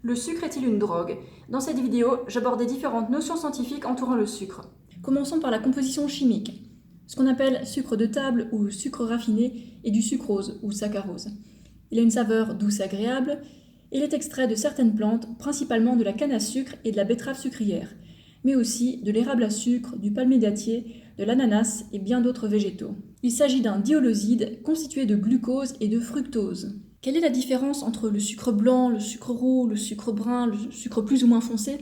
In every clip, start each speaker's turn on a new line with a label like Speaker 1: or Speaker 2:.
Speaker 1: Le sucre est-il une drogue? Dans cette vidéo, j'aborde différentes notions scientifiques entourant le sucre. Commençons par la composition chimique. Ce qu'on appelle sucre de table ou sucre raffiné est du sucrose ou saccharose. Il a une saveur douce et agréable. Il est extrait de certaines plantes, principalement de la canne à sucre et de la betterave sucrière, mais aussi de l'érable à sucre, du palmier dattier, de l'ananas et bien d'autres végétaux. Il s'agit d'un dioloside constitué de glucose et de fructose. Quelle est la différence entre le sucre blanc, le sucre roux, le sucre brun, le sucre plus ou moins foncé?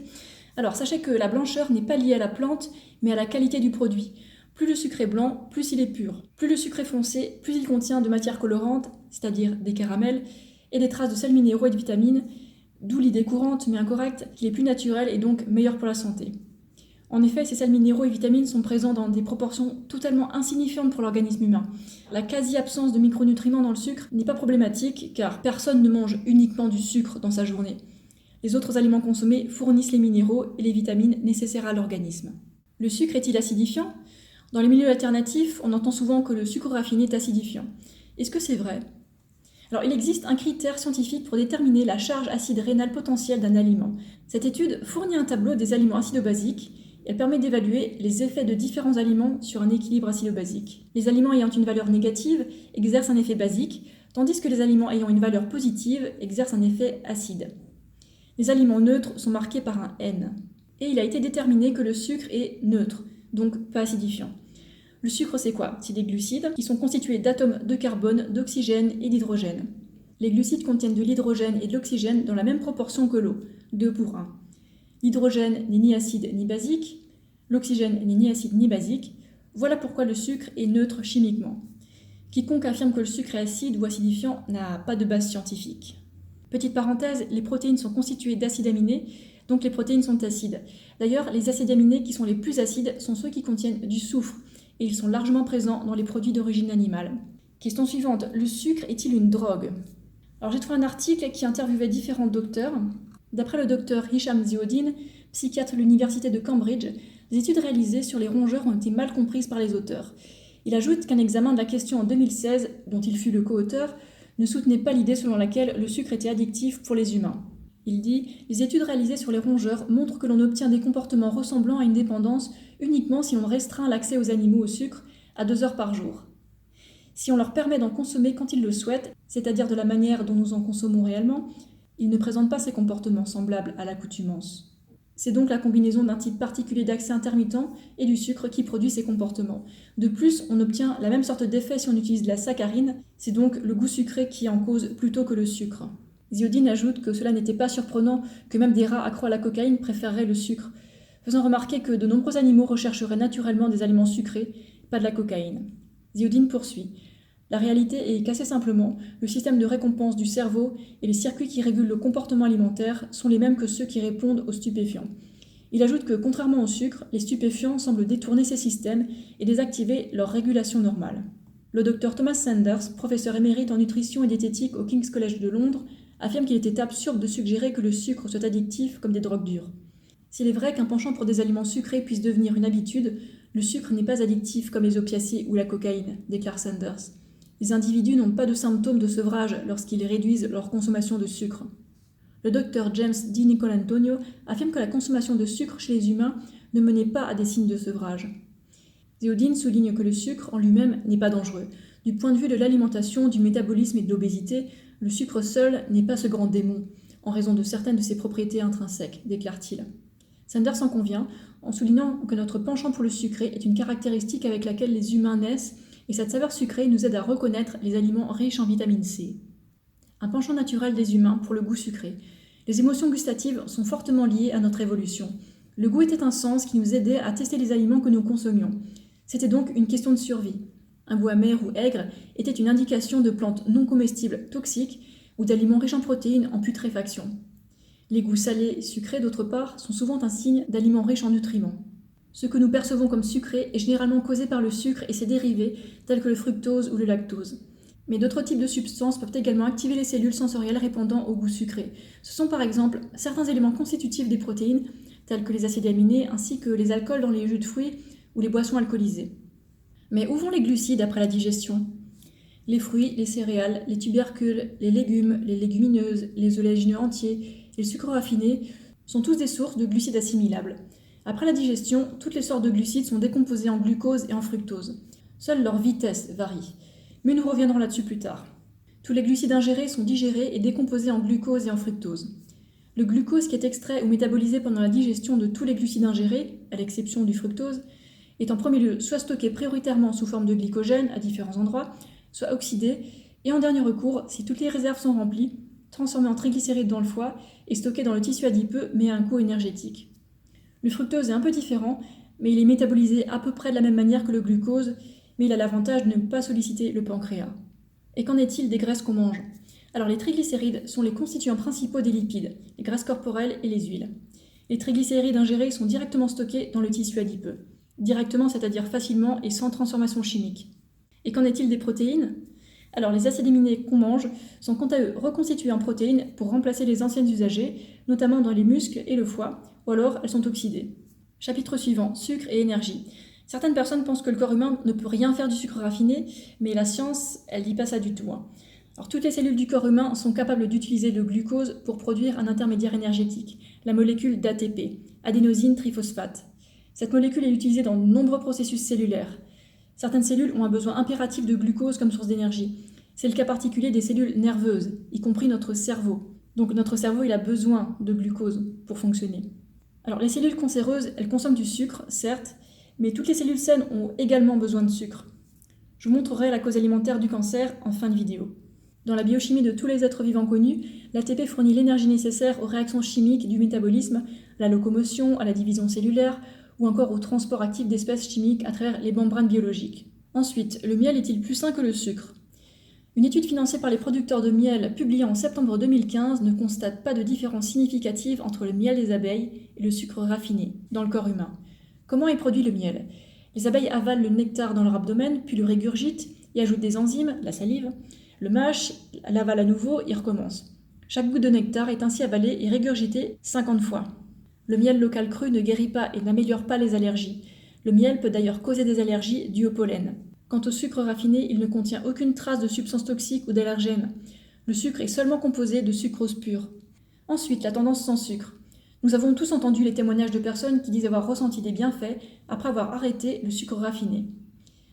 Speaker 1: Alors sachez que la blancheur n'est pas liée à la plante, mais à la qualité du produit. Plus le sucre est blanc, plus il est pur. Plus le sucre est foncé, plus il contient de matières colorantes, c'est-à-dire des caramels, et des traces de sels minéraux et de vitamines, d'où l'idée courante mais incorrecte qu'il est plus naturel et donc meilleur pour la santé. En effet, ces sels minéraux et vitamines sont présents dans des proportions totalement insignifiantes pour l'organisme humain. La quasi-absence de micronutriments dans le sucre n'est pas problématique car personne ne mange uniquement du sucre dans sa journée. Les autres aliments consommés fournissent les minéraux et les vitamines nécessaires à l'organisme. Le sucre est-il acidifiant? Dans les milieux alternatifs, on entend souvent que le sucre raffiné est acidifiant. Est-ce que c'est vrai? Alors, il existe un critère scientifique pour déterminer la charge acide rénale potentielle d'un aliment. Cette étude fournit un tableau des aliments acido-basiques. Elle permet d'évaluer les effets de différents aliments sur un équilibre acido-basique. Les aliments ayant une valeur négative exercent un effet basique, tandis que les aliments ayant une valeur positive exercent un effet acide. Les aliments neutres sont marqués par un N. Et il a été déterminé que le sucre est neutre, donc pas acidifiant. Le sucre, c'est quoi? C'est des glucides qui sont constitués d'atomes de carbone, d'oxygène et d'hydrogène. Les glucides contiennent de l'hydrogène et de l'oxygène dans la même proportion que l'eau, 2 pour 1. L'hydrogène n'est ni acide ni basique, l'oxygène n'est ni acide ni basique. Voilà pourquoi le sucre est neutre chimiquement. Quiconque affirme que le sucre est acide ou acidifiant n'a pas de base scientifique. Petite parenthèse, les protéines sont constituées d'acides aminés, donc les protéines sont acides. D'ailleurs, les acides aminés qui sont les plus acides sont ceux qui contiennent du soufre, et ils sont largement présents dans les produits d'origine animale. Question suivante, le sucre est-il une drogue? Alors j'ai trouvé un article qui interviewait différents docteurs. D'après le docteur Hicham Ziauddine, psychiatre de l'université de Cambridge, les études réalisées sur les rongeurs ont été mal comprises par les auteurs. Il ajoute qu'un examen de la question en 2016, dont il fut le co-auteur, ne soutenait pas l'idée selon laquelle le sucre était addictif pour les humains. Il dit « Les études réalisées sur les rongeurs montrent que l'on obtient des comportements ressemblant à une dépendance uniquement si l'on restreint l'accès aux animaux au sucre à 2 heures par jour. Si on leur permet d'en consommer quand ils le souhaitent, c'est-à-dire de la manière dont nous en consommons réellement, ils ne présentent pas ces comportements semblables à l'accoutumance. C'est donc la combinaison d'un type particulier d'accès intermittent et du sucre qui produit ces comportements. De plus, on obtient la même sorte d'effet si on utilise de la saccharine, c'est donc le goût sucré qui est en cause plutôt que le sucre. » Ziauddine ajoute que cela n'était pas surprenant que même des rats accros à la cocaïne préféreraient le sucre, faisant remarquer que de nombreux animaux rechercheraient naturellement des aliments sucrés, pas de la cocaïne. Ziauddine poursuit. La réalité est qu'assez simplement, le système de récompense du cerveau et les circuits qui régulent le comportement alimentaire sont les mêmes que ceux qui répondent aux stupéfiants. Il ajoute que, contrairement au sucre, les stupéfiants semblent détourner ces systèmes et désactiver leur régulation normale. Le docteur Thomas Sanders, professeur émérite en nutrition et diététique au King's College de Londres, affirme qu'il était absurde de suggérer que le sucre soit addictif comme des drogues dures. S'il est vrai qu'un penchant pour des aliments sucrés puisse devenir une habitude, le sucre n'est pas addictif comme les opiacés ou la cocaïne, déclare Sanders. Les individus n'ont pas de symptômes de sevrage lorsqu'ils réduisent leur consommation de sucre. Le docteur James D. Nicolantonio affirme que la consommation de sucre chez les humains ne menait pas à des signes de sevrage. Ziauddine souligne que le sucre en lui-même n'est pas dangereux. Du point de vue de l'alimentation, du métabolisme et de l'obésité, le sucre seul n'est pas ce grand démon, en raison de certaines de ses propriétés intrinsèques, déclare-t-il. Sanders en convient, en soulignant que notre penchant pour le sucré est une caractéristique avec laquelle les humains naissent, et cette saveur sucrée nous aide à reconnaître les aliments riches en vitamine C. Un penchant naturel des humains pour le goût sucré. Les émotions gustatives sont fortement liées à notre évolution. Le goût était un sens qui nous aidait à tester les aliments que nous consommions. C'était donc une question de survie. Un goût amer ou aigre était une indication de plantes non comestibles toxiques ou d'aliments riches en protéines en putréfaction. Les goûts salés et sucrés, d'autre part, sont souvent un signe d'aliments riches en nutriments. Ce que nous percevons comme sucré est généralement causé par le sucre et ses dérivés, tels que le fructose ou le lactose. Mais d'autres types de substances peuvent également activer les cellules sensorielles répondant au goût sucré. Ce sont par exemple certains éléments constitutifs des protéines, tels que les acides aminés ainsi que les alcools dans les jus de fruits ou les boissons alcoolisées. Mais où vont les glucides après la digestion? Les fruits, les céréales, les tubercules, les légumes, les légumineuses, les oléagineux entiers, et le sucre raffiné sont tous des sources de glucides assimilables. Après la digestion, toutes les sortes de glucides sont décomposés en glucose et en fructose. Seule leur vitesse varie, mais nous reviendrons là-dessus plus tard. Tous les glucides ingérés sont digérés et décomposés en glucose et en fructose. Le glucose qui est extrait ou métabolisé pendant la digestion de tous les glucides ingérés, à l'exception du fructose, est en premier lieu soit stocké prioritairement sous forme de glycogène à différents endroits, soit oxydé, et en dernier recours, si toutes les réserves sont remplies, transformé en triglycérides dans le foie et stocké dans le tissu adipeux mais à un coût énergétique. Le fructose est un peu différent, mais il est métabolisé à peu près de la même manière que le glucose, mais il a l'avantage de ne pas solliciter le pancréas. Et qu'en est-il des graisses qu'on mange ? Alors les triglycérides sont les constituants principaux des lipides, les graisses corporelles et les huiles. Les triglycérides ingérés sont directement stockés dans le tissu adipeux. Directement, c'est-à-dire facilement et sans transformation chimique. Et qu'en est-il des protéines ? Alors les acides aminés qu'on mange sont quant à eux reconstitués en protéines pour remplacer les anciennes usagées, notamment dans les muscles et le foie, ou alors elles sont oxydées. Chapitre suivant, sucre et énergie. Certaines personnes pensent que le corps humain ne peut rien faire du sucre raffiné, mais la science, elle dit pas ça du tout. Alors toutes les cellules du corps humain sont capables d'utiliser le glucose pour produire un intermédiaire énergétique, la molécule d'ATP, adénosine triphosphate. Cette molécule est utilisée dans de nombreux processus cellulaires. Certaines cellules ont un besoin impératif de glucose comme source d'énergie. C'est le cas particulier des cellules nerveuses, y compris notre cerveau. Donc notre cerveau, il a besoin de glucose pour fonctionner. Alors les cellules cancéreuses, elles consomment du sucre, certes, mais toutes les cellules saines ont également besoin de sucre. Je vous montrerai la cause alimentaire du cancer en fin de vidéo. Dans la biochimie de tous les êtres vivants connus, l'ATP fournit l'énergie nécessaire aux réactions chimiques du métabolisme, à la locomotion, à la division cellulaire, ou encore au transport actif d'espèces chimiques à travers les membranes biologiques. Ensuite, le miel est-il plus sain que le sucre ? Une étude financée par les producteurs de miel publiée en septembre 2015 ne constate pas de différence significative entre le miel des abeilles et le sucre raffiné dans le corps humain. Comment est produit le miel ? Les abeilles avalent le nectar dans leur abdomen, puis le régurgitent, y ajoutent des enzymes, la salive, le mâchent, l'avalent à nouveau et recommencent. Chaque goutte de nectar est ainsi avalée et régurgitée 50 fois. Le miel local cru ne guérit pas et n'améliore pas les allergies. Le miel peut d'ailleurs causer des allergies dues au pollen. Quant au sucre raffiné, il ne contient aucune trace de substance toxique ou d'allergène. Le sucre est seulement composé de sucrose pure. Ensuite, la tendance sans sucre. Nous avons tous entendu les témoignages de personnes qui disent avoir ressenti des bienfaits après avoir arrêté le sucre raffiné.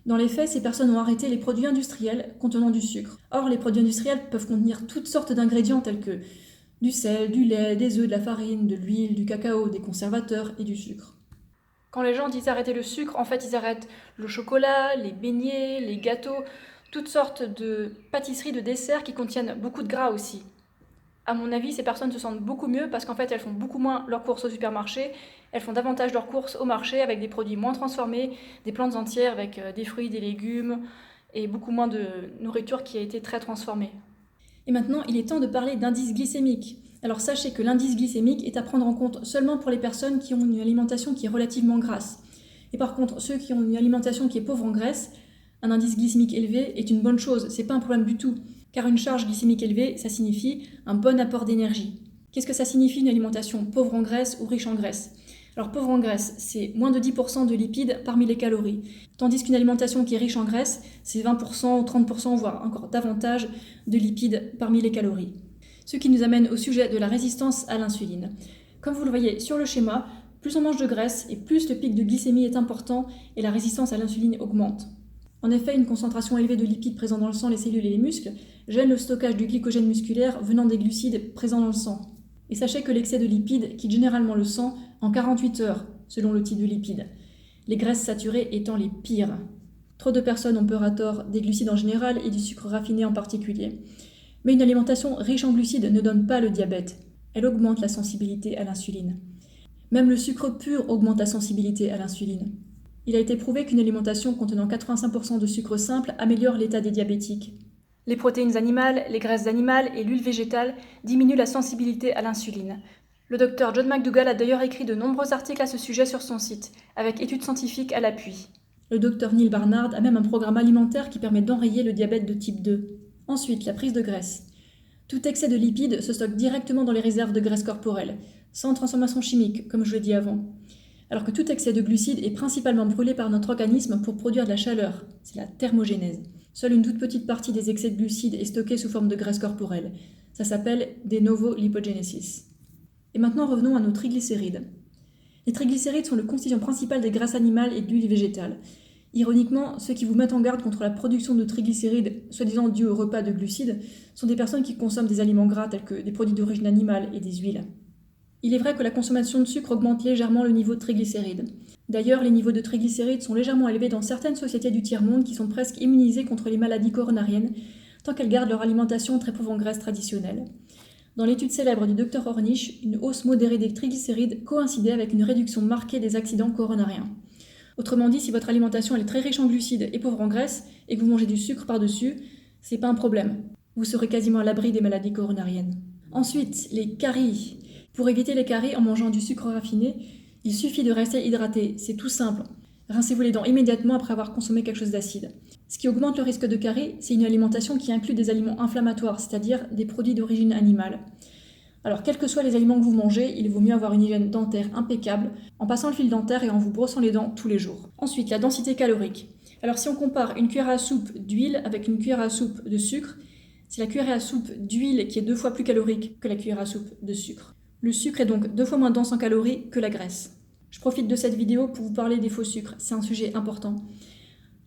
Speaker 1: Dans les faits, ces personnes ont arrêté les produits industriels contenant du sucre. Or, les produits industriels peuvent contenir toutes sortes d'ingrédients tels que du sel, du lait, des œufs, de la farine, de l'huile, du cacao, des conservateurs et du sucre. Quand les gens disent arrêter le sucre, en fait ils arrêtent le chocolat, les beignets, les gâteaux, toutes sortes de pâtisseries, de desserts qui contiennent beaucoup de gras aussi. À mon avis, ces personnes se sentent beaucoup mieux parce qu'en fait elles font beaucoup moins leurs courses au supermarché, elles font davantage leurs courses au marché avec des produits moins transformés, des plantes entières avec des fruits, des légumes et beaucoup moins de nourriture qui a été très transformée. Et maintenant, il est temps de parler d'indice glycémique. Alors sachez que l'indice glycémique est à prendre en compte seulement pour les personnes qui ont une alimentation qui est relativement grasse. Et par contre, ceux qui ont une alimentation qui est pauvre en graisse, un indice glycémique élevé est une bonne chose, c'est pas un problème du tout. Car une charge glycémique élevée, ça signifie un bon apport d'énergie. Qu'est-ce que ça signifie une alimentation pauvre en graisse ou riche en graisse ? Alors pauvre en graisse, c'est moins de 10% de lipides parmi les calories. Tandis qu'une alimentation qui est riche en graisse, c'est 20% ou 30%, voire encore davantage de lipides parmi les calories. Ce qui nous amène au sujet de la résistance à l'insuline. Comme vous le voyez sur le schéma, plus on mange de graisse et plus le pic de glycémie est important et la résistance à l'insuline augmente. En effet, une concentration élevée de lipides présents dans le sang, les cellules et les muscles gêne le stockage du glycogène musculaire venant des glucides présents dans le sang. Et sachez que l'excès de lipides quitte généralement le sang en 48 heures, selon le type de lipides. Les graisses saturées étant les pires. Trop de personnes ont peur à tort des glucides en général et du sucre raffiné en particulier. Mais une alimentation riche en glucides ne donne pas le diabète. Elle augmente la sensibilité à l'insuline. Même le sucre pur augmente la sensibilité à l'insuline. Il a été prouvé qu'une alimentation contenant 85% de sucre simple améliore l'état des diabétiques. Les protéines animales, les graisses animales et l'huile végétale diminuent la sensibilité à l'insuline. Le docteur John McDougall a d'ailleurs écrit de nombreux articles à ce sujet sur son site, avec études scientifiques à l'appui. Le docteur Neil Barnard a même un programme alimentaire qui permet d'enrayer le diabète de type 2. Ensuite, la prise de graisse. Tout excès de lipides se stocke directement dans les réserves de graisse corporelle, sans transformation chimique, comme je l'ai dit avant. Alors que tout excès de glucides est principalement brûlé par notre organisme pour produire de la chaleur. C'est la thermogénèse. Seule une toute petite partie des excès de glucides est stockée sous forme de graisse corporelle. Ça s'appelle de novo lipogenesis. Et maintenant revenons à nos triglycérides. Les triglycérides sont le constituant principal des graisses animales et de l'huile végétale. Ironiquement, ceux qui vous mettent en garde contre la production de triglycérides, soi-disant dus au repas de glucides, sont des personnes qui consomment des aliments gras tels que des produits d'origine animale et des huiles. Il est vrai que la consommation de sucre augmente légèrement le niveau de triglycérides. D'ailleurs, les niveaux de triglycérides sont légèrement élevés dans certaines sociétés du tiers-monde qui sont presque immunisées contre les maladies coronariennes, tant qu'elles gardent leur alimentation très pauvre en graisses traditionnelles. Dans l'étude célèbre du Dr Ornish, une hausse modérée des triglycérides coïncidait avec une réduction marquée des accidents coronariens. Autrement dit, si votre alimentation est très riche en glucides et pauvre en graisses, et que vous mangez du sucre par-dessus, c'est pas un problème. Vous serez quasiment à l'abri des maladies coronariennes. Ensuite, les caries. Pour éviter les caries en mangeant du sucre raffiné, il suffit de rester hydraté, c'est tout simple. Rincez-vous les dents immédiatement après avoir consommé quelque chose d'acide. Ce qui augmente le risque de caries, c'est une alimentation qui inclut des aliments inflammatoires, c'est-à-dire des produits d'origine animale. Alors, quels que soient les aliments que vous mangez, il vaut mieux avoir une hygiène dentaire impeccable, en passant le fil dentaire et en vous brossant les dents tous les jours. Ensuite, la densité calorique. Alors, si on compare une cuillère à soupe d'huile avec une cuillère à soupe de sucre, c'est la cuillère à soupe d'huile qui est 2 fois plus calorique que la cuillère à soupe de sucre. Le sucre est donc 2 fois moins dense en calories que la graisse. Je profite de cette vidéo pour vous parler des faux sucres, c'est un sujet important.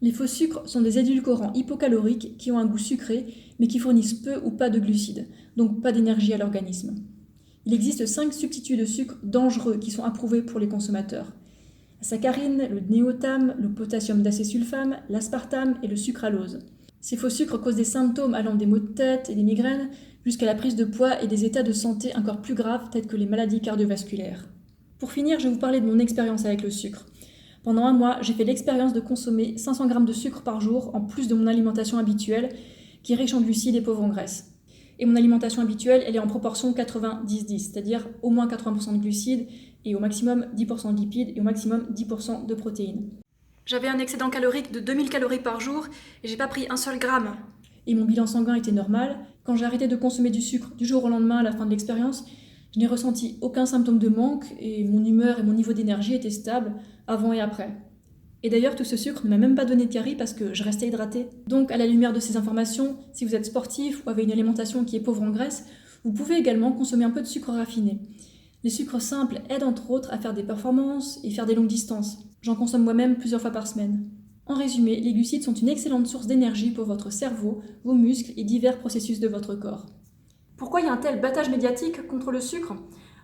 Speaker 1: Les faux sucres sont des édulcorants hypocaloriques qui ont un goût sucré, mais qui fournissent peu ou pas de glucides, donc pas d'énergie à l'organisme. Il existe 5 substituts de sucre dangereux qui sont approuvés pour les consommateurs. La saccharine, le néotame, le potassium d'acésulfame, l'aspartame et le sucralose. Ces faux sucres causent des symptômes allant des maux de tête et des migraines jusqu'à la prise de poids et des états de santé encore plus graves tels que les maladies cardiovasculaires. Pour finir, je vais vous parler de mon expérience avec le sucre. Pendant un mois, j'ai fait l'expérience de consommer 500 g de sucre par jour en plus de mon alimentation habituelle qui est riche en glucides et pauvre en graisse. Et mon alimentation habituelle, elle est en proportion 90-10, c'est-à-dire au moins 80% de glucides et au maximum 10% de lipides et au maximum 10% de protéines. J'avais un excédent calorique de 2000 calories par jour et j'ai pas pris un seul gramme. Et mon bilan sanguin était normal. Quand j'ai arrêté de consommer du sucre du jour au lendemain à la fin de l'expérience, je n'ai ressenti aucun symptôme de manque et mon humeur et mon niveau d'énergie étaient stables avant et après. Et d'ailleurs, tout ce sucre ne m'a même pas donné de caries parce que je restais hydratée. Donc, à la lumière de ces informations, si vous êtes sportif ou avez une alimentation qui est pauvre en graisse, vous pouvez également consommer un peu de sucre raffiné. Les sucres simples aident entre autres à faire des performances et faire des longues distances. J'en consomme moi-même plusieurs fois par semaine. En résumé, les glucides sont une excellente source d'énergie pour votre cerveau, vos muscles et divers processus de votre corps. Pourquoi il y a un tel battage médiatique contre le sucre ?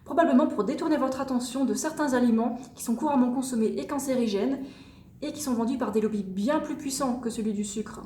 Speaker 1: Probablement pour détourner votre attention de certains aliments qui sont couramment consommés et cancérigènes et qui sont vendus par des lobbies bien plus puissants que celui du sucre.